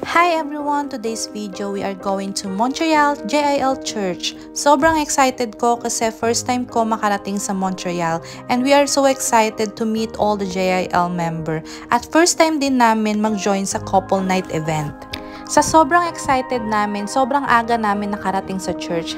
Hi everyone! Today's video, we are going to Montreal JIL Church. Sobrang excited ko kasi first time ko makarating sa Montreal and we are so excited to meet all the JIL member. At first time din namin mag-join sa couple night event. Sa sobrang excited namin, sobrang aga namin nakarating sa church.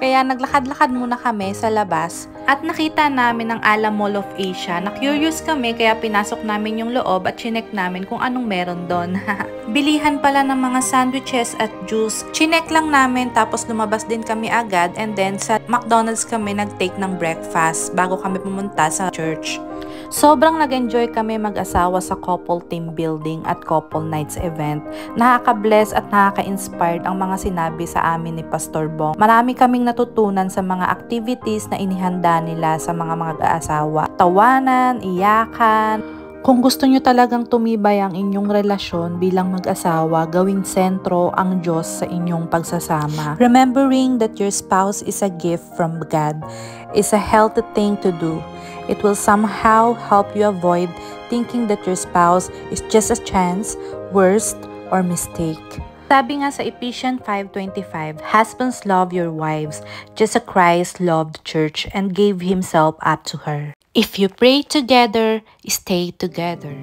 Kaya naglakad-lakad muna kami sa labas at nakita namin ang Ala Mall of Asia. Na-curious kami kaya pinasok namin yung loob at chinek namin kung anong meron doon. Bilihan pala ng mga sandwiches at juice. Chinek lang namin tapos lumabas din kami agad and then sa McDonald's kami nag-take ng breakfast bago kami pumunta sa church. Sobrang nag-enjoy kami mag-asawa sa couple team building at couple nights event. Nakaka-bless at nakaka-inspired ang mga sinabi sa amin ni Pastor Bong. Marami kaming natutunan sa mga activities na inihanda nila sa mga mag-aasawa. Tawanan, iyakan. Kung gusto nyo talagang tumibay ang inyong relasyon bilang mag-asawa, gawing sentro ang Diyos sa inyong pagsasama. Remembering that your spouse is a gift from God is a healthy thing to do. It will somehow help you avoid thinking that your spouse is just a chance, worst, or mistake. Sabi nga sa Ephesians 5:25, husbands, love your wives, just as Christ loved the church and gave himself up to her. If you pray together, stay together.